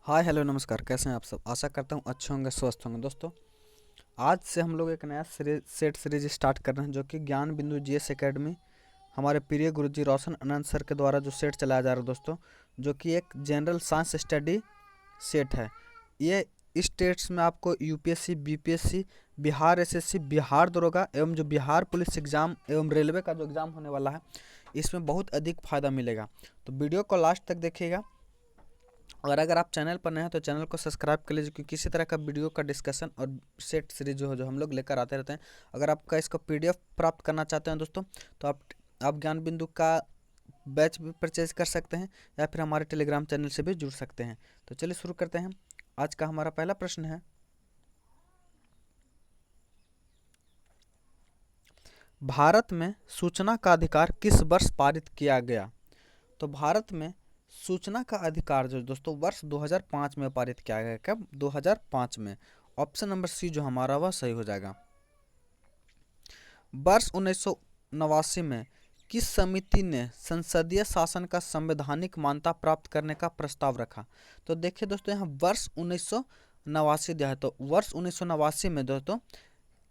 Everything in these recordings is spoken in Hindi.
हाय हेलो नमस्कार। कैसे हैं आप सब? आशा करता हूँ अच्छे होंगे, स्वस्थ होंगे। दोस्तों, आज से हम लोग एक नया सेट सीरीज स्टार्ट कर रहे हैं, जो कि ज्ञान बिंदु जीएस एकेडमी हमारे प्रिय गुरुजी रोशन आनंद सर के द्वारा जो सेट चलाया जा रहा है दोस्तों, जो कि एक जनरल साइंस स्टडी सेट है। ये इस टेट्स में आपको UPSC, BPSC, Bihar SSC, Bihar दरोगा एवं जो बिहार पुलिस एग्जाम एवं रेलवे का जो एग्ज़ाम होने वाला है, इसमें बहुत अधिक फ़ायदा मिलेगा। तो वीडियो को लास्ट तक देखिएगा। और अगर आप चैनल पर नए हैं तो चैनल को सब्सक्राइब कर लीजिए, क्योंकि किसी तरह का वीडियो का डिस्कशन और सेट सीरीज जो हम लोग लेकर आते रहते हैं। अगर आपका इसका पीडीएफ प्राप्त करना चाहते हैं दोस्तों, तो आप ज्ञान बिंदु का बैच भी परचेज कर सकते हैं, या फिर हमारे टेलीग्राम चैनल से भी जुड़ सकते हैं। तो चलिए शुरू करते हैं। आज का हमारा पहला प्रश्न है, भारत में सूचना का अधिकार किस वर्ष पारित किया गया? तो भारत में सूचना का अधिकार जो दोस्तों वर्ष 2005 में पारित किया गया। कब? 2005 में। ऑप्शन नंबर सी जो हमारा वह सही हो जाएगा। वर्ष 1989 में किस समिति ने संसदीय शासन का संवैधानिक मान्यता प्राप्त करने का प्रस्ताव रखा? तो देखिए दोस्तों, यहाँ वर्ष 1989 दिया है, तो वर्ष 1989 में दोस्तों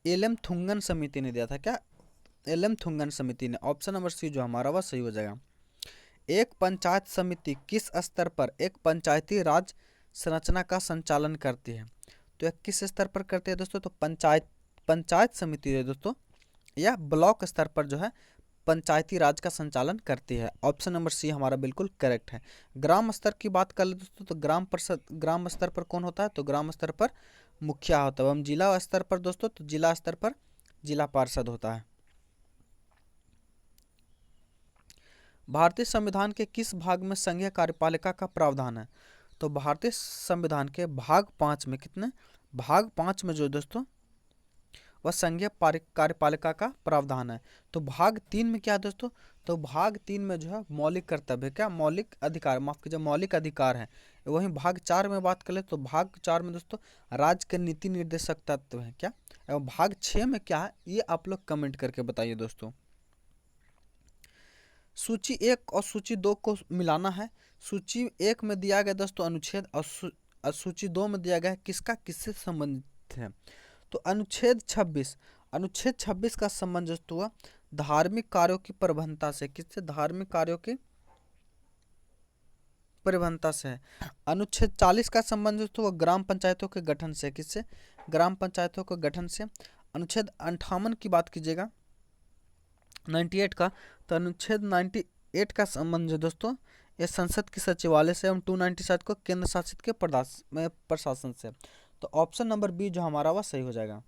एल.एम. थुंगन समिति ने दिया था। क्या? एल.एम. थुंगन समिति ने। ऑप्शन नंबर सी जो हमारा वह सही हो जाएगा। एक पंचायत समिति किस स्तर पर एक पंचायती राज संरचना का संचालन करती है? तो यह किस स्तर पर करती है दोस्तों? तो पंचायत समिति है दोस्तों, या ब्लॉक स्तर पर जो है पंचायती राज का संचालन करती है। ऑप्शन नंबर सी हमारा बिल्कुल करेक्ट है। ग्राम स्तर की बात कर ले दोस्तों, तो ग्राम स्तर पर कौन होता है? तो ग्राम स्तर पर मुखिया होता है। एवं जिला स्तर पर दोस्तों, तो जिला स्तर पर जिला पार्षद होता है। भारतीय संविधान के किस भाग में संघीय कार्यपालिका का प्रावधान है? तो भारतीय संविधान के भाग 5 में, कितने भाग 5 में जो दोस्तों वह संघीय कार्यपालिका का प्रावधान है। तो भाग 3 में क्या है दोस्तों? तो भाग 3 में जो है मौलिक कर्तव्य, क्या मौलिक अधिकार, माफ कीजिए मौलिक अधिकार है। वहीं भाग 4 में बात करें तो भाग 4 में दोस्तों राज्य के नीति निर्देशक तत्व है। क्या? एवं भाग 6 में क्या है, ये आप लोग कमेंट करके बताइए दोस्तों। सूची 1 और सूची 2 को मिलाना है। सूची 1 में दिया गया दोस्तों अनुच्छेद, और सूची 2 में दिया गया है किसका किससे संबंधित है। तो अनुच्छेद 26 का संबंध दोस्तों हुआ धार्मिक कार्यों की प्रबंधता से। किससे? धार्मिक कार्यों की प्रबंधता से है। अनुच्छेद 40 का संबंध दोस्तों वह ग्राम पंचायतों के गठन से। किससे? ग्राम पंचायतों के गठन से। अनुच्छेद 58 की बात कीजिएगा 98 का, तो अनुच्छेद 98 का संबंध जो दोस्तों ये संसद के सचिवालय से, एवं 297 को केंद्र शासित के प्रशासन से। तो ऑप्शन नंबर बी जो हमारा वह सही हो जाएगा।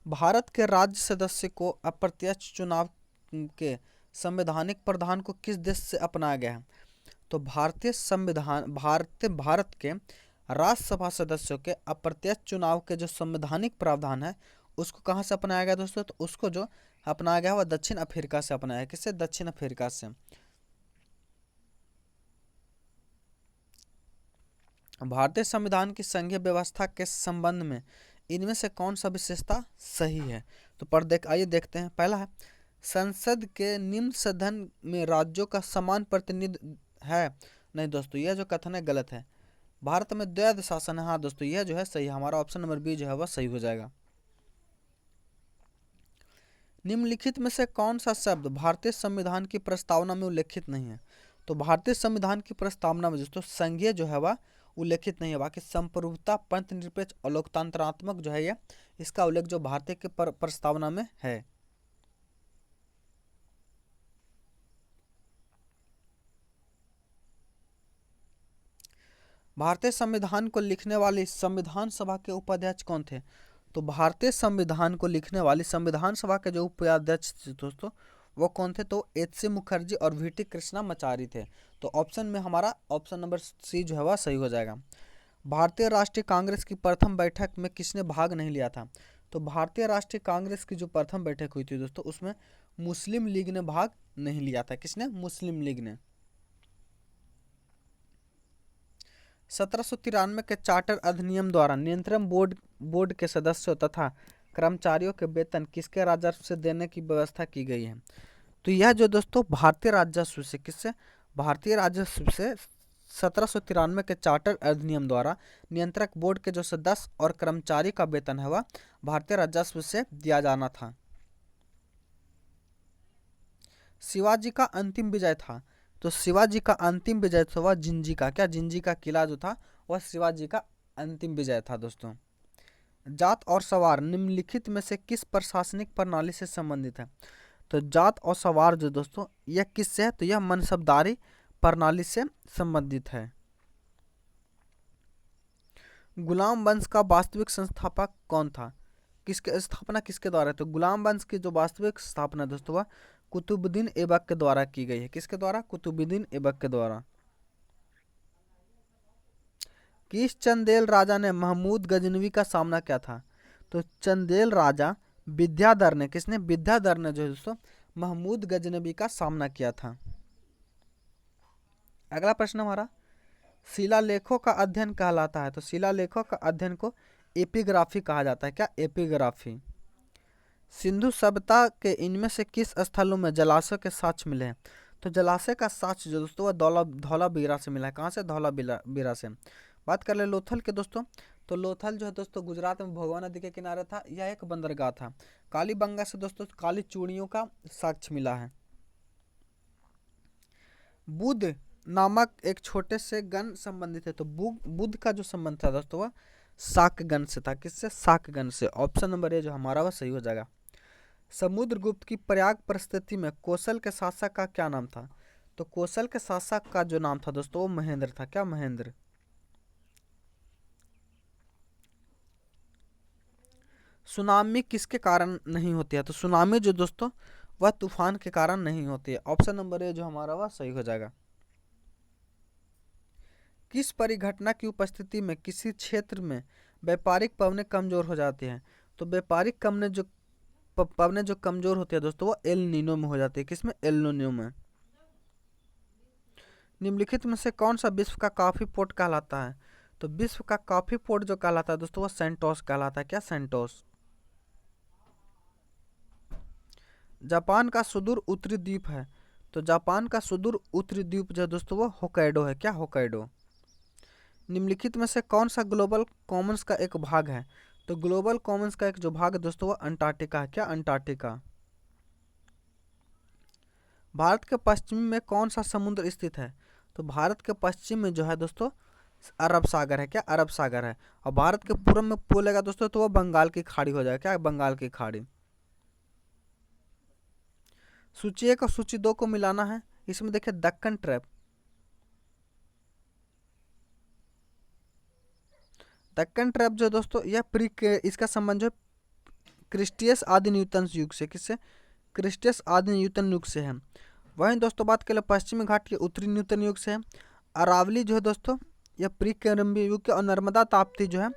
भारत के राज्य सदस्य को अप्रत्यक्ष चुनाव के संवैधानिक प्रावधान को किस देश से अपनाया गया है? तो भारत के राज्यसभा सदस्यों के अप्रत्यक्ष चुनाव के जो संवैधानिक प्रावधान है, उसको कहाँ से अपनाया गया दोस्तों? तो उसको जो अपनाया गया वह दक्षिण अफ्रीका से अपनाया है। किससे? दक्षिण अफ्रीका से। भारतीय संविधान की संघीय व्यवस्था के संबंध में इनमें से कौन सा विशेषता सही है? तो आइए देखते हैं। पहला है, संसद के निम्न सदन में राज्यों का समान प्रतिनिधित्व है। नहीं दोस्तों, यह जो कथन है गलत है। भारत में द्वैध शासन है। हाँ दोस्तों, यह जो है सही है। हमारा ऑप्शन नंबर बी जो है वह सही हो जाएगा। निम्नलिखित में से कौन सा शब्द भारतीय संविधान की प्रस्तावना में उल्लेखित नहीं है? तो भारतीय संविधान की प्रस्तावना में दोस्तों संघीय जो है वह उल्लेखित नहीं है। बाकी संप्रभुता, पंथ निरपेक्ष और लोकतंत्रात्मक जो है ये, इसका उल्लेख जो भारतीय के प्रस्तावना में है। भारतीय संविधान को लिखने वाली संविधान सभा के उपाध्यक्ष कौन थे? तो भारतीय संविधान को लिखने वाली संविधान सभा के जो उपाध्यक्ष थे दोस्तों वो कौन थे? तो एच.सी. मुखर्जी और वी.टी. कृष्णामाचारी थे। तो ऑप्शन में हमारा ऑप्शन नंबर सी जो है वह सही हो जाएगा। भारतीय राष्ट्रीय कांग्रेस की प्रथम बैठक में किसने भाग नहीं लिया था? तो भारतीय राष्ट्रीय कांग्रेस की जो प्रथम बैठक हुई थी दोस्तों, उसमें मुस्लिम लीग ने भाग नहीं लिया था। किसने? मुस्लिम लीग ने। 1793 के चार्टर अधिनियम द्वारा नियंत्रण बोर्ड के सदस्यों तथा कर्मचारियों के वेतन किसके राजस्व से देने की व्यवस्था की गई है? तो यह जो दोस्तों भारतीय राजस्व से, किससे? भारतीय राजस्व से 1793 के चार्टर अधिनियम द्वारा नियंत्रक बोर्ड के जो सदस्य और कर्मचारी का वेतन है वह भारतीय राजस्व से दिया जाना था। शिवाजी का अंतिम विजय था, तो शिवाजी का अंतिम विजय था वह जिंजी का, क्या जिंजी का किला जो था वह शिवाजी का अंतिम विजय था दोस्तों। जाट और सवार निम्नलिखित में से किस प्रशासनिक प्रणाली से संबंधित है? तो जाट और सवार जो दोस्तों यह किससे है? तो यह मनसबदारी प्रणाली से संबंधित है। गुलाम वंश का वास्तविक संस्थापक कौन था? किसके स्थापना किसके द्वारा? तो गुलाम वंश की जो वास्तविक स्थापना दोस्तों वह कुतुबुद्दीन ऐबक के द्वारा की गई है। किसके द्वारा? कुतुबुद्दीन ऐबक के द्वारा। किस चंदेल राजा ने महमूद गजनवी का सामना किया था? तो चंदेल राजा विद्याधर ने, किसने? विद्याधर ने जो दोस्तों महमूद गजनवी का सामना किया था। अगला प्रश्न हमारा, शिलालेखों का अध्ययन कहलाता है? तो शिलालेखों का अध्ययन को एपिग्राफी कहा जाता है। क्या? एपिग्राफी। सिंधु सभ्यता के इनमें से किस स्थलों में जलाशय के साक्ष्य मिले हैं? तो जलाशय का साक्ष्य जो दोस्तों वह धौलावीरा से मिला है। कहाँ से? धौलावीरा से। बात कर ले लोथल के दोस्तों, तो लोथल जो है दोस्तों गुजरात में भोगवा नदी के किनारे था। यह एक बंदरगाह था। कालीबंगा से दोस्तों काली चूड़ियों का साक्ष्य मिला है। बुध नामक एक छोटे से गण संबंधित है। तो बुध का जो संबंध था दोस्तों वह शाकगण से था। किससे? शाकगण से। ऑप्शन नंबर ए जो हमारा वह सही हो जाएगा। समुद्रगुप्त की प्रयाग परिस्थिति में कौशल के शासक का क्या नाम था? तो कौशल के शासक का जो नाम था दोस्तों वो महेंद्र था। क्या? महेंद्र। सुनामी किसके कारण नहीं होती है? तो सुनामी जो दोस्तों वह तूफान के कारण नहीं होती है। ऑप्शन नंबर ए जो हमारा वह सही हो जाएगा। किस परिघटना की उपस्थिति में किसी क्षेत्र में व्यापारिक पवनें कमजोर हो जाती हैं? तो व्यापारिक पवनें जो कमजोर होती है दोस्तों वो एल नीनो में हो जाती है। किसमें? एल नीनो में। निम्नलिखित में से कौन सा विश्व का कॉफी पोर्ट कहलाता है? तो विश्व का कॉफी पोर्ट जो कहलाता है दोस्तों वह सेंटोस कहलाता है। क्या? सेंटोस। जापान का सुदूर उत्तरी द्वीप है। तो जापान का सुदूर उत्तरी द्वीप जो दोस्तों वो होक्काइडो है। क्या? होक्काइडो। निम्नलिखित में से कौन सा ग्लोबल कॉमन्स का एक भाग है? तो ग्लोबल कॉमन्स का एक जो भाग है दोस्तों वो अंटार्कटिका है। क्या? अंटार्कटिका। भारत के पश्चिम में कौन सा समुद्र स्थित है? तो भारत के पश्चिम में जो है दोस्तों अरब सागर है। क्या? अरब सागर है। और भारत के पूर्व में बोलेगा दोस्तों तो वो बंगाल की खाड़ी हो जाएगा। क्या? बंगाल की खाड़ी। सूची 1 और सूची 2 को मिलाना है। इसमें देखिए दक्कन ट्रैप, दक्कन ट्रैप जो दोस्तों यह इसका संबंध जो क्रिस्टियस आदि न्यूटन युग से, किससे? क्रिस्टियस आदि न्यूटन युग से है। वहीं दोस्तों बात करें पश्चिमी घाट के उत्तरी न्यूटन युग से है। अरावली जो है दोस्तों यह प्री कैम्ब्रियन युग के, और नर्मदा ताप्ती जो है,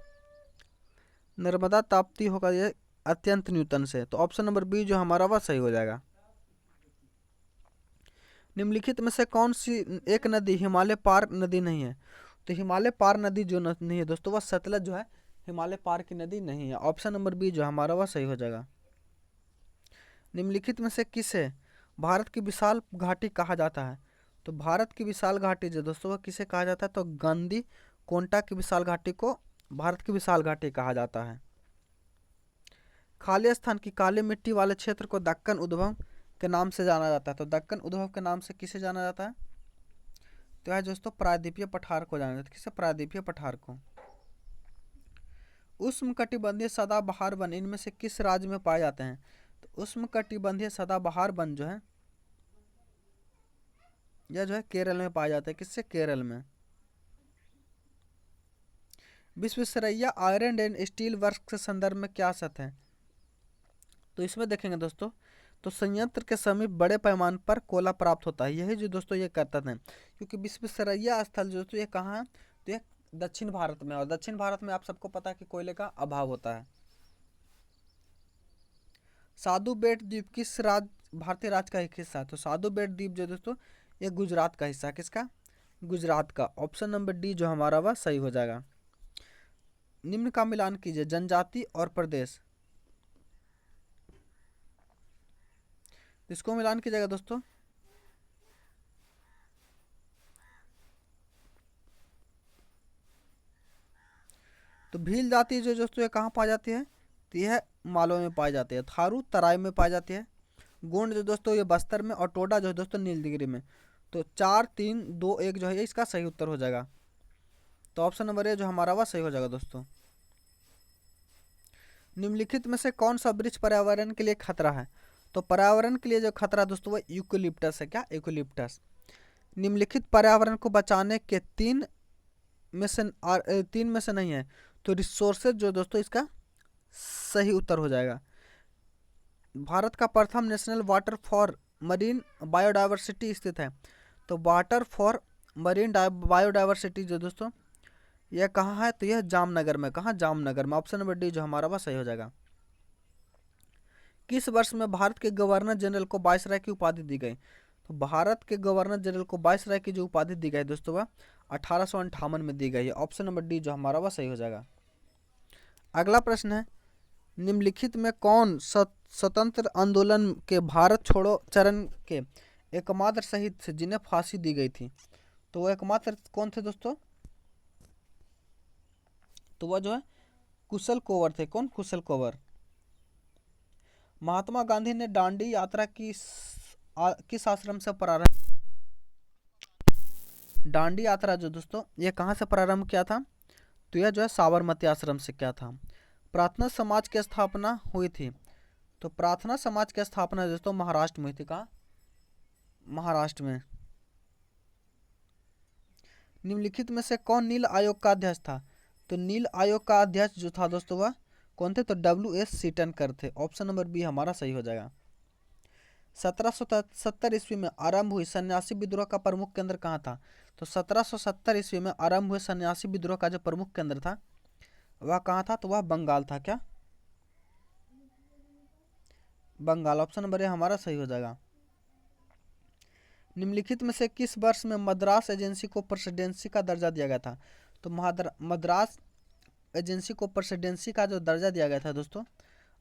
नर्मदा ताप्ती होगा यह अत्यंत न्यूटन से। तो ऑप्शन नंबर बी जो हमारा वह सही हो जाएगा। निम्नलिखित में से कौन सी एक नदी हिमालय पार नदी नहीं है? तो हिमालय पार नदी जो नहीं है दोस्तों वह सतलज जो है हिमालय पार की नदी नहीं है। ऑप्शन नंबर बी जो हमारा वह सही हो जाएगा। निम्नलिखित में से किसे भारत की विशाल घाटी कहा जाता है? तो भारत की विशाल घाटी जो दोस्तों वह किसे कहा जाता है? तो गांधी कोंटा की विशाल घाटी को भारत की विशाल घाटी कहा जाता है। खाली स्थान की काली मिट्टी वाले क्षेत्र को दक्कन उद्भव के नाम से जाना जाता है। तो दक्कन उद्भव के नाम से किसे जाना जाता है? तो यह दोस्तों प्रायद्वीपीय पठार को जाना जाता है। किसे? प्रायद्वीपीय पठार को। उष्णकटिबंधीय सदाबहार वन इनमें से किस राज्य में पाए जाते हैं? तो उष्णकटिबंधीय सदाबहार वन जो है यह जो है केरल में पाए जाते हैं। किससे? केरल में। Visvesvaraya iron and steel works के संदर्भ में क्या सत्य है? तो इसमें देखेंगे दोस्तों तो संयंत्र के समीप बड़े पैमाने पर कोयला प्राप्त होता है। यही जो दोस्तों ये करते हैं, क्योंकि विश्वेश्वरैया स्थल जो दोस्तों ये कहाँ है? तो ये दक्षिण भारत में, और दक्षिण भारत में आप सबको पता है कि कोयले का अभाव होता है। साधु बेट द्वीप किस भारतीय राज्य का एक हिस्सा है? तो साधु बेट द्वीप जो दोस्तों ये गुजरात का हिस्सा है। किसका? गुजरात का। ऑप्शन नंबर डी जो हमारा वह सही हो जाएगा। निम्न का मिलान कीजिए, जनजाति और प्रदेश। इसको मिलान कीजिएगा दोस्तों। तो भील जाति जो दोस्तों ये कहाँ पाई जाती है, तो यह मालवा में पाई जाती है। थारू तराई में पाई जाती है। गोंड जो दोस्तों ये बस्तर में, और टोडा जो है दोस्तों नीलगिरी में। तो 4 3 2 1 जो है इसका सही उत्तर हो जाएगा। तो ऑप्शन नंबर ए जो हमारा वह सही हो जाएगा दोस्तों। निम्नलिखित में से कौन सा वृक्ष पर्यावरण के लिए खतरा है, तो पर्यावरण के लिए जो खतरा दोस्तों वो यूकेलिप्टस है। क्या, यूकेलिप्टस। निम्नलिखित पर्यावरण को बचाने के तीन में से नहीं है, तो रिसोर्सेज जो दोस्तों इसका सही उत्तर हो जाएगा। भारत का प्रथम national water for marine biodiversity स्थित है, तो वाटर फॉर मरीन बायोडाइवर्सिटी जो दोस्तों यह कहाँ है, तो यह जामनगर में। कहाँ, जामनगर में। ऑप्शन नंबर डी जो हमारा वह सही हो जाएगा। किस वर्ष में भारत के गवर्नर जनरल को वायसराय की उपाधि दी गई, तो भारत के गवर्नर जनरल को वायसराय की जो उपाधि दी गई दोस्तों वह 1858 में दी गई है। ऑप्शन नंबर डी जो हमारा वह सही हो जाएगा। अगला प्रश्न है, निम्नलिखित में कौन स्वतंत्र आंदोलन के भारत छोड़ो चरण के एकमात्र शहीद थे जिन्हें फांसी दी गई थी, तो वो एकमात्र कौन थे दोस्तों, तो वह जो है कुशल कुंवर थे। कौन, कुशल कुंवर। महात्मा गांधी ने दांडी यात्रा की किस आश्रम से प्रारंभ, दांडी यात्रा जो दोस्तों ये कहाँ से प्रारंभ किया था, तो यह जो है साबरमती आश्रम से किया था। प्रार्थना समाज की स्थापना हुई थी, तो प्रार्थना समाज की स्थापना दोस्तों महाराष्ट्र में हुई थी। कहाँ, महाराष्ट्र में। निम्नलिखित में से कौन नील आयोग का अध्यक्ष था, तो नील आयोग का अध्यक्ष जो था दोस्तों वह कौन थे, तो WS सीटनकर थे। ऑप्शन नंबर बी हमारा सही हो जाएगा। 1770 ईस्वी में आरंभ हुई सन्यासी विद्रोह का प्रमुख केंद्र कहाँ था, तो 1770 ईस्वी में आरंभ हुए सन्यासी विद्रोह का जो प्रमुख केंद्र था वह कहाँ था, तो वह बंगाल था। क्या, बंगाल। ऑप्शन नंबर ए हमारा सही हो जाएगा। निम्नलिखित में से किस वर्ष में मद्रास एजेंसी को प्रेसिडेंसी का दर्जा दिया गया था, तो मद्रास एजेंसी को प्रेसिडेंसी का जो दर्जा दिया गया था दोस्तों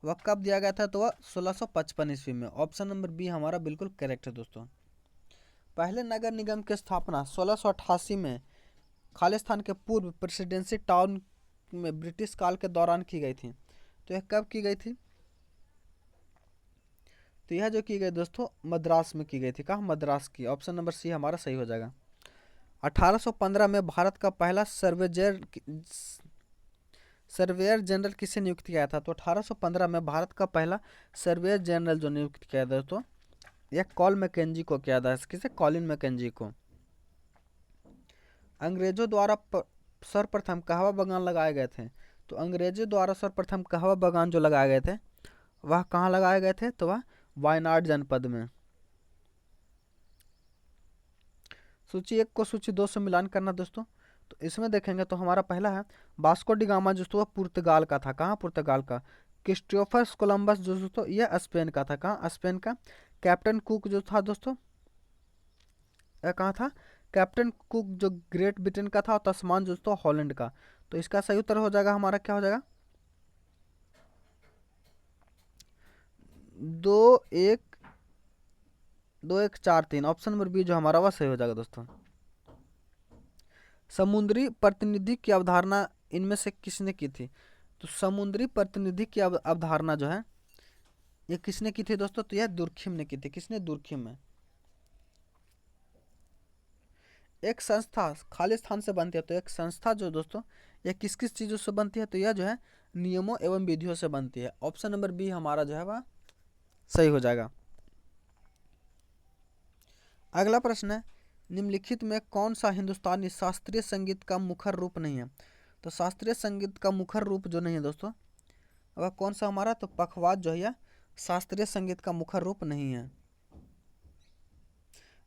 वह कब दिया गया था, तो वह 1655 ईस्वी में। ऑप्शन नंबर बी हमारा बिल्कुल करेक्ट है दोस्तों। पहले नगर निगम की स्थापना 1688 में खालिस्तान के पूर्व प्रेसिडेंसी टाउन में ब्रिटिश काल के दौरान की गई थी, तो यह कब की गई थी, तो यह जो की गई दोस्तों मद्रास में की गई थी। कहाँ, मद्रास की। ऑप्शन नंबर सी हमारा सही हो जाएगा। 1815 में भारत का पहला सर्वेयर जनरल किसे नियुक्त किया था, तो 1815 में भारत का पहला सर्वेयर जनरल जो नियुक्त किया था दोस्तों यह कॉल मैकेंजी को किया था। किसे, कॉलिन मैकेंजी को। अंग्रेजों द्वारा सर्वप्रथम कहवा बागान लगाए गए थे, तो अंग्रेजों द्वारा सर्वप्रथम कहवा बागान जो लगाए गए थे वह कहाँ लगाए गए थे, तो वह वायनाड जनपद में। सूची 1 को सूची 2 से मिलान करना दोस्तों, तो इसमें देखेंगे तो हमारा पहला है वास्को डी गामा जो वह पुर्तगाल का था। कहाँ, पुर्तगाल का। क्रिस्टोफर कोलंबस जो दोस्तों यह स्पेन का था। कहाँ, स्पेन का। कैप्टन कुक जो था दोस्तों यह कहाँ था, कैप्टन कुक जो ग्रेट ब्रिटेन का था, और तस्मान जो दोस्तों हॉलैंड का। तो इसका सही उत्तर हो जाएगा हमारा, क्या हो जाएगा, 2 1 ऑप्शन नंबर बी जो हमारा वह सही हो जाएगा दोस्तों। समुद्री प्रतिनिधि की अवधारणा इनमें से किसने की थी, तो समुद्री प्रतिनिधि की अवधारणा जो है ये किसने की थी दोस्तों, तो यह दुर्खिम ने की थी। किसने, दुर्खिम में। एक संस्था खालिस्तान से बनती है, तो एक संस्था जो दोस्तों यह किस किस चीज़ों से बनती है, तो यह जो है नियमों एवं विधियों से बनती है। ऑप्शन नंबर बी हमारा जो है वह सही हो जाएगा। अगला प्रश्न है, निम्नलिखित में कौन सा हिंदुस्तानी शास्त्रीय संगीत का मुखर रूप नहीं है, तो शास्त्रीय संगीत का मुखर रूप जो नहीं है दोस्तों वह कौन सा हमारा, तो पखवाज जो है शास्त्रीय संगीत का मुखर रूप नहीं है।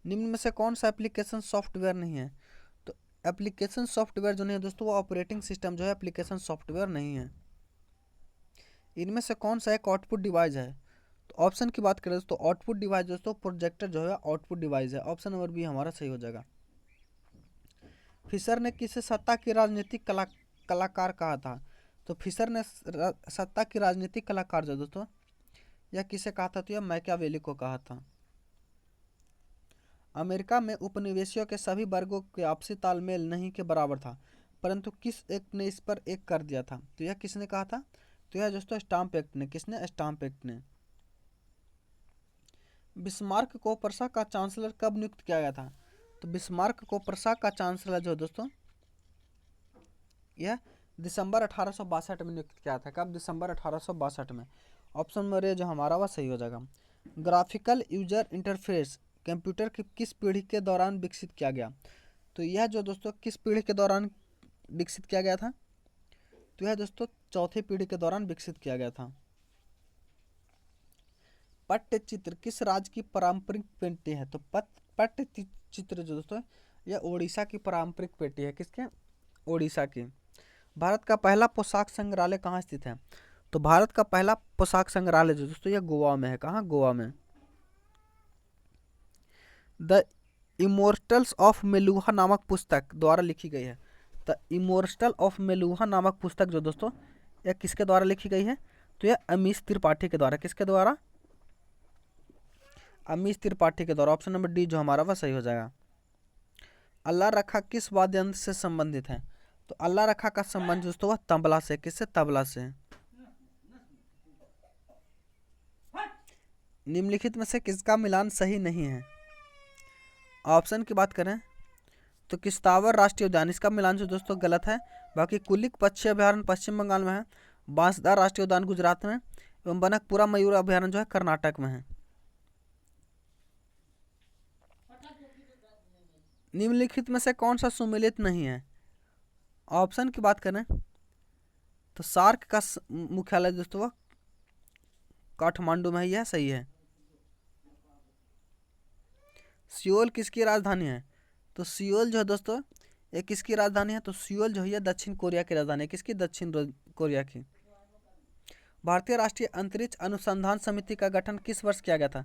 निम्न में से कौन सा एप्लीकेशन सॉफ्टवेयर नहीं है, तो एप्लीकेशन सॉफ्टवेयर जो नहीं है दोस्तों वो ऑपरेटिंग सिस्टम जो है एप्लीकेशन सॉफ्टवेयर नहीं है। इनमें से कौन सा एक आउटपुट डिवाइस है, तो ऑप्शन की बात करें दोस्तों आउटपुट डिवाइस दोस्तों प्रोजेक्टर जो है आउटपुट डिवाइस है। ऑप्शन नंबर बी हमारा सही हो जाएगा। फिशर ने किसे सत्ता की राजनीतिक कलाकार कहा था, तो फिशर ने सत्ता की राजनीतिक कलाकार जो दोस्तों यह किसे कहा था, तो यह मैकियावेली को कहा था। अमेरिका में उपनिवेशियों के सभी वर्गों के आपसी तालमेल नहीं के बराबर था, परंतु किस एक्ट ने इस पर एक कर दिया था? तो यह किसने कहा था? तो यह दोस्तों स्टाम्प एक्ट ने। किसने? स्टाम्प एक्ट ने। बिस्मार्क को प्रसा का चांसलर कब नियुक्त किया गया था? तो बिस्मार्क को प्रसा का चांसलर जो दोस्तों यह दिसंबर 1862 में नियुक्त किया था। कब? दिसंबर 1862 में। ऑप्शन नंबर ए जो हमारा वह सही हो जाएगा। ग्राफिकल यूजर इंटरफेस कंप्यूटर की किस पीढ़ी के दौरान विकसित किया गया? तो यह जो दोस्तों किस पीढ़ी के दौरान विकसित किया गया था? तो यह दोस्तों चौथी पीढ़ी के दौरान विकसित किया गया था। पट्टचित्र किस राज्य की पारंपरिक पेंटिंग है? तो पट्टचित्र जो दोस्तों यह ओडिशा की पारंपरिक पेंटिंग है। किसके? ओडिशा की। भारत का पहला पोशाक संग्रहालय कहाँ स्थित है? तो भारत का पहला पोशाक संग्रहालय जो दोस्तों यह गोवा में है। कहाँ? गोवा में। द इमोर्टल्स ऑफ मेलुहा नामक पुस्तक द्वारा लिखी गई है। द इमोर्टल ऑफ मेलुहा नामक पुस्तक जो दोस्तों यह किसके द्वारा लिखी गई है? तो यह अमीश त्रिपाठी के द्वारा। किसके द्वारा? अमीश त्रिपाठी के द्वारा। ऑप्शन नंबर डी जो हमारा वह सही हो जाएगा। अल्लाह रखा किस वाद्य यंत्र से संबंधित है? तो अल्लाह रखा का संबंध दोस्तों वह तबला से। किससे? तबला से। निम्नलिखित में से किसका मिलान सही नहीं है? ऑप्शन की बात करें तो किस्तावर राष्ट्रीय उद्यान, इसका मिलान जो दोस्तों गलत है। बाकी कुलिक पक्षी अभ्यारण्य पश्चिम बंगाल में है, बांसदा राष्ट्रीय उद्यान गुजरात में, एवं बनकपुरा मयूर अभ्यारण्य जो है कर्नाटक में है। निम्नलिखित में से कौन सा सुमेलित नहीं है? ऑप्शन की बात करें तो सार्क का मुख्यालय दोस्तों वह काठमांडू में है। यह सही है। सियोल किसकी राजधानी है? तो सियोल जो है दोस्तों ये किसकी राजधानी है? तो सियोल जो है दक्षिण कोरिया की राजधानी है। किसकी? दक्षिण कोरिया की। भारतीय राष्ट्रीय अंतरिक्ष अनुसंधान समिति का गठन किस वर्ष किया गया था?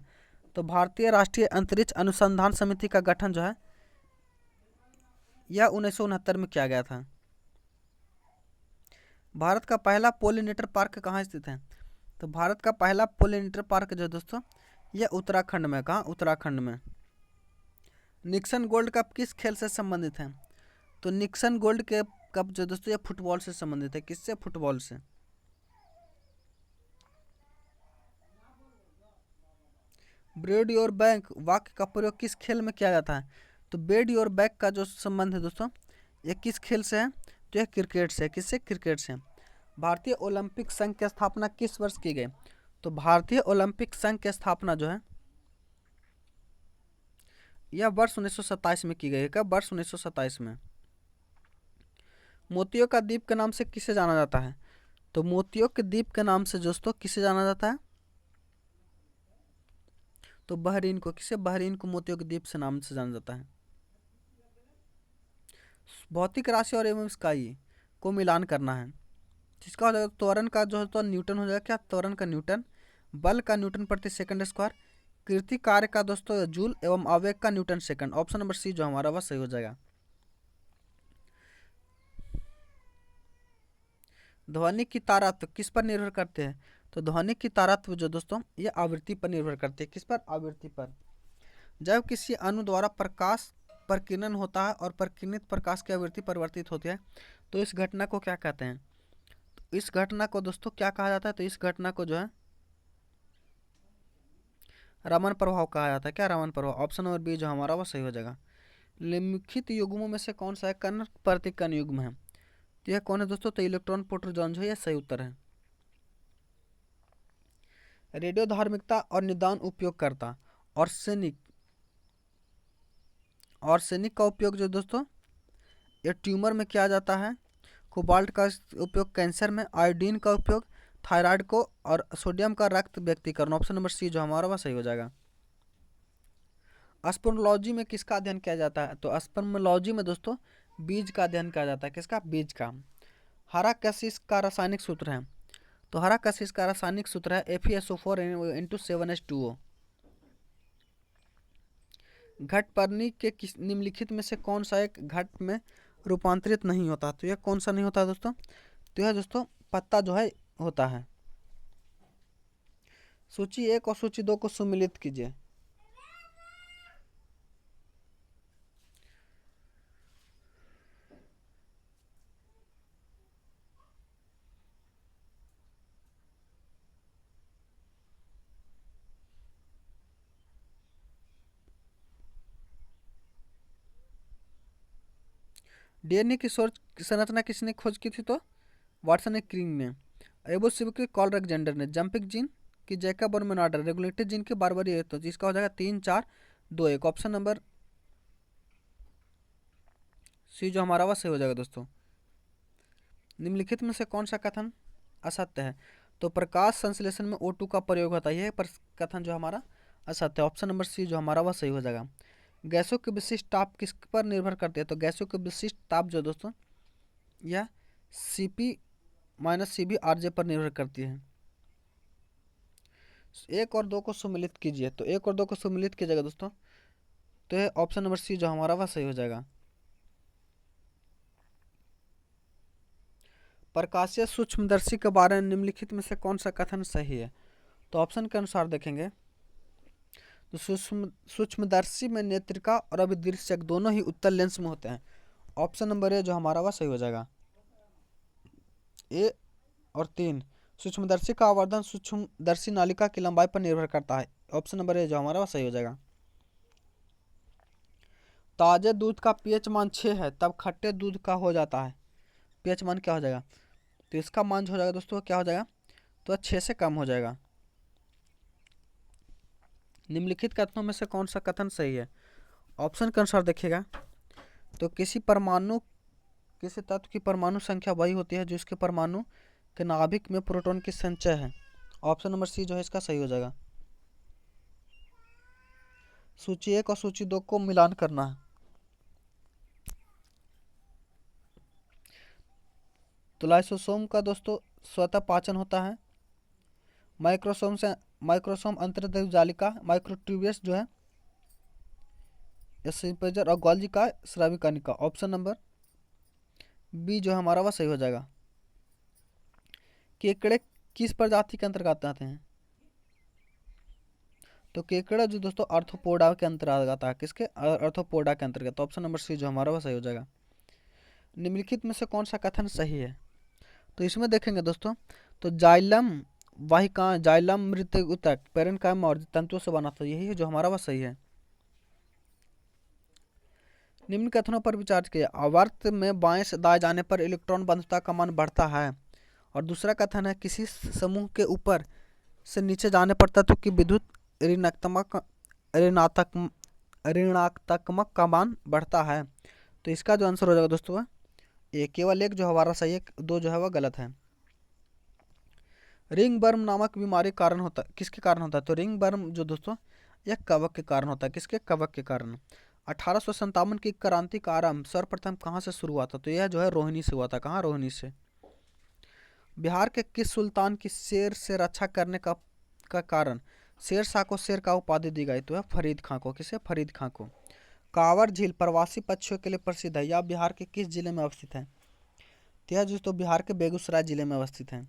तो भारतीय राष्ट्रीय अंतरिक्ष अनुसंधान समिति का गठन जो है यह 1969 में किया गया था। भारत का पहला पोलिनेटर पार्क कहाँ स्थित है? तो भारत का पहला पोलिनेटर पार्क जो है दोस्तों यह उत्तराखंड में। कहाँ? उत्तराखंड में। निक्सन गोल्ड कप किस खेल से संबंधित है? तो निक्सन गोल्ड के कप जो दोस्तों ये फुटबॉल से संबंधित है। किससे? फुटबॉल से। ब्रेड योर बैंक वाक्य का प्रयोग किस खेल में किया जाता है? तो ब्रेड योर बैक का जो संबंध है दोस्तों ये किस खेल से है? तो यह क्रिकेट से। किससे? क्रिकेट से। भारतीय ओलंपिक संघ की स्थापना किस वर्ष की गई? तो भारतीय ओलंपिक संघ की स्थापना जो है यह वर्ष 1927 में की गई है। कब? वर्ष 1927 में। मोतियों का द्वीप के नाम से किसे जाना जाता है? तो मोतियों के द्वीप के नाम से दोस्तों किसे जाना जाता है? तो बहरीन को। किसे? बहरीन को मोतियों के द्वीप से नाम से जाना जाता है। भौतिक राशि और एवं स्काई को मिलान करना है। जिसका हो जाएगा त्वरण का जो है तो न्यूटन हो जाएगा। क्या? त्वरण का न्यूटन। बल का न्यूटन प्रति सेकंड स्क्वायर। कृति कार्य का दोस्तों जूल एवं आवेग का newton second. Option number C जो हमारा वह सही हो जाएगा। ध्वनि की तारात्व किस पर निर्भर करते हैं? तो ध्वनि की तारात्व जो दोस्तों ये आवृत्ति पर निर्भर करती है। किस पर? आवृत्ति पर। जब किसी अणु द्वारा प्रकाश प्रकीर्णन होता है और प्रकीर्णित प्रकाश की आवृत्ति परिवर्तित होती है तो इस घटना को क्या कहते हैं? तो इस घटना को दोस्तों क्या कहा जाता है? तो इस घटना को जो है रमन प्रभाव कहा जाता है। क्या? रमन प्रभाव। ऑप्शन नंबर बी जो हमारा वो सही हो जाएगा। निम्नलिखित युग्मों में से कौन सा है कण प्रतिकण युग्म है? तो यह कौन है दोस्तों? तो इलेक्ट्रॉन प्रोटॉन जो है यह सही उत्तर है। रेडियो धार्मिकता और निदान उपयोगकर्ता आर्सेनिक का उपयोग जो दोस्तों ये ट्यूमर में किया जाता है। कोबाल्ट का उपयोग कैंसर में। आयोडीन का उपयोग थायराइड को। और सोडियम का रक्त व्यक्तीकरण। ऑप्शन नंबर सी जो हमारा वह सही हो जाएगा। स्पर्मोलॉजी में किसका अध्ययन किया जाता है? तो स्पर्मोलॉजी में दोस्तों बीज का अध्ययन किया जाता है। किसका? बीज का। हरा कशिश का रासायनिक सूत्र है? तो हरा कशिश का रासायनिक सूत्र है FeSO4 × 7H2O। घटपर्णी के निम्नलिखित में से कौन सा एक घट में रूपांतरित नहीं होता? तो यह कौन सा नहीं होता दोस्तों? तो यह दोस्तों पत्ता जो है होता है। सूची 1 और सूची 2 को सम्मिलित कीजिए। डीएनए की संरचना किसने खोज की थी? तो वाटसन ने, क्रिंग ने। एबोसिविक कॉल अलेक्जेंडर ने। जंपिंग जीन की जैकब और मेनार्डर। रेगुलेटेड जीन की बारबरी। तो जिसका हो जाएगा 3, 4, 2, 1। ऑप्शन नंबर सी जो हमारा वह सही हो जाएगा दोस्तों। निम्नलिखित में से कौन सा कथन असत्य है? तो प्रकाश संश्लेषण में O2 का प्रयोग होता है, यह कथन जो हमारा असत्य है। ऑप्शन नंबर सी जो हमारा वह सही हो जाएगा। गैसों की विशिष्ट ताप किस पर निर्भर करती है? तो गैसों की विशिष्ट ताप जो दोस्तों यह Cp - Cv Rj पर निर्भर करती है। 1 और 2 को सम्मिलित कीजिए। तो 1 और 2 को सम्मिलित कीजिएगा दोस्तों, तो यह ऑप्शन नंबर सी जो हमारा वह सही हो जाएगा। प्रकाशीय सूक्ष्मदर्शी के बारे में निम्नलिखित में से कौन सा कथन सही है? तो ऑप्शन के अनुसार देखेंगे तो सूक्ष्मदर्शी में नेत्रिका और अभिदृश्यक दोनों ही उत्तल लेंस में होते हैं। ऑप्शन नंबर ए जो हमारा वह सही हो जाएगा। ए और 3, सूक्ष्मदर्शी का आवर्धन सूक्ष्मदर्शी नालिका की लंबाई पर निर्भर करता है। ऑप्शन नंबर ए जो हमारा वह सही हो जाएगा। ताजे दूध का पीएच मान 6 है, तब खट्टे दूध का हो जाता है। पीएच मान क्या हो जाएगा? तो इसका मान जो हो जाएगा दोस्तों क्या हो जाएगा? तो 6 से कम हो जाएगा। निम्नलिखित कथनों में से कौन सा कथन सही है? ऑप्शन के अनुसार देखिएगा तो किसी तत्व की परमाणु संख्या वही होती है जो इसके परमाणु के नाभिक में प्रोटॉन की संचय है। ऑप्शन नंबर सी जो है इसका सही हो जाएगा। सूची 1 और सूची 2 को मिलान करना है। तो लाइसोसोम का दोस्तों स्वतः पाचन होता है। माइक्रोसोम अंतर्देव जालिका, माइक्रोट्यूब्यूल्स जो है एसिपेजर, और गोल्जी का स्रावी कणिका। ऑप्शन नंबर बी जो हमारा वह सही हो जाएगा। केकड़े किस प्रजाति के अंतर्गत आते हैं? तो केकड़ा जो दोस्तों आर्थ्रोपोडा के अंतर्गत आता है। किसके? आर्थ्रोपोडा के अंतर्गत। ऑप्शन नंबर सी जो हमारा वह सही हो जाएगा। निम्नलिखित में से कौन सा कथन सही है? तो इसमें देखेंगे दोस्तों तो जाइलम वाहिका, जाइलम मृतक पेरेन्काइम और तंतुओं से बना था, यही है जो हमारा वह सही है। निम्न कथनों पर विचार किया। आवर्त में बाएं से दाएं जाने पर इलेक्ट्रॉन बंधुता का मान बढ़ता है। और दूसरा कथन है किसी समूह के ऊपर से नीचे जाने पर तत्व की विद्युत ऋणात्मक का मान बढ़ता है। तो इसका जो आंसर हो जाएगा दोस्तों वह ये केवल 1 जो हमारा सही है, 2 जो है वह गलत है। रिंग बर्म नामक बीमारी कारण होता किसके कारण होता है? तो रिंग बर्म जो दोस्तों यह कवक के कारण होता है। किसके? कवक के कारण। 1857 की क्रांति का आरंभ सर्वप्रथम कहाँ से शुरू हुआ था? तो यह जो है रोहिणी से हुआ था। कहाँ? रोहिणी से। बिहार के किस सुल्तान की शेर से रक्षा करने का कारण शेर शाह को शेर का उपाधि दी गई? तो है फरीद खां को। किसे? फरीद खां को। कांवर झील प्रवासी पक्षियों के लिए प्रसिद्ध है, यह बिहार के किस जिले में अवस्थित है? तो यह दोस्तों बिहार के बेगूसराय जिले में अवस्थित है।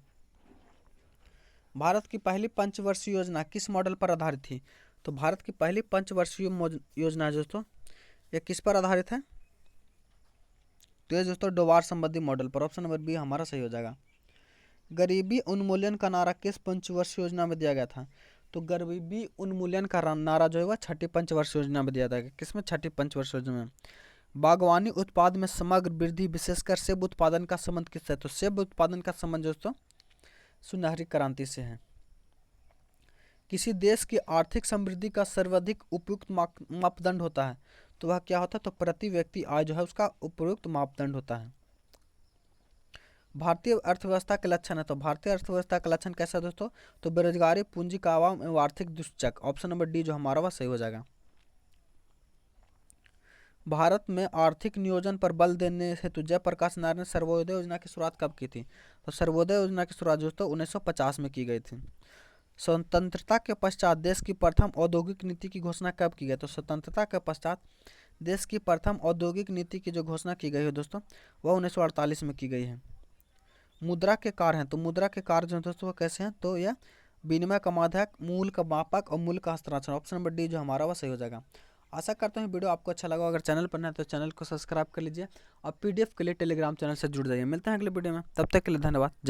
भारत की पहली पंचवर्षीय योजना किस मॉडल पर आधारित थी? तो भारत की पहली पंचवर्षीय योजना है दोस्तों यह किस पर आधारित है? तो यह दोस्तों डोवार संबंधी मॉडल पर। ऑप्शन नंबर बी हमारा सही हो जाएगा। गरीबी उन्मूलन का नारा किस पंचवर्षीय योजना में दिया गया था? तो गरीबी उन्मूलन का नारा जो है वह छठी पंचवर्षीय योजना में दिया था। किसमें? छठी पंचवर्षीय योजना में। बागवानी उत्पाद में समग्र वृद्धि विशेषकर सेब उत्पादन का संबंध किससे? तो सेब उत्पादन का संबंध दोस्तों सुनहरी क्रांति से है। किसी देश की आर्थिक समृद्धि का सर्वाधिक उपयुक्त मापदंड होता है, तो वह क्या होता है? तो प्रति व्यक्ति आय जो है उसका उपयुक्त मापदंड होता है। भारतीय अर्थव्यवस्था के लक्षण है। तो भारतीय अर्थव्यवस्था का लक्षण कैसा है दोस्तों? तो बेरोजगारी, पूंजी का अभाव एवं आर्थिक दुष्चक। ऑप्शन नंबर डी जो हमारा वह सही हो जाएगा। भारत में आर्थिक नियोजन पर बल देने हेतु जयप्रकाश नारायण ने सर्वोदय योजना की शुरुआत कब की थी? तो सर्वोदय योजना की शुरुआत दोस्तों 1950 में की गई थी। स्वतंत्रता के पश्चात देश की प्रथम औद्योगिक नीति की घोषणा कब की गई? तो स्वतंत्रता के पश्चात देश की प्रथम औद्योगिक नीति की जो घोषणा की गई है दोस्तों वह 1948 में की गई है। मुद्रा के कार्य हैं। तो मुद्रा के कार्य जो दोस्तों वो कैसे हैं? तो यह विनिमय का माध्यक, मूल का मापक और मूल्य का हस्तांतरण। ऑप्शन नंबर डी जो हमारा वह सही हो जाएगा। आशा करता हूँ वीडियो आपको अच्छा लगा। अगर चैनल पर नया है तो चैनल को सब्सक्राइब कर लीजिए और पीडीएफ के लिए टेलीग्राम चैनल से जुड़ जाइए। मिलते हैं अगले वीडियो में, तब तक के लिए धन्यवाद।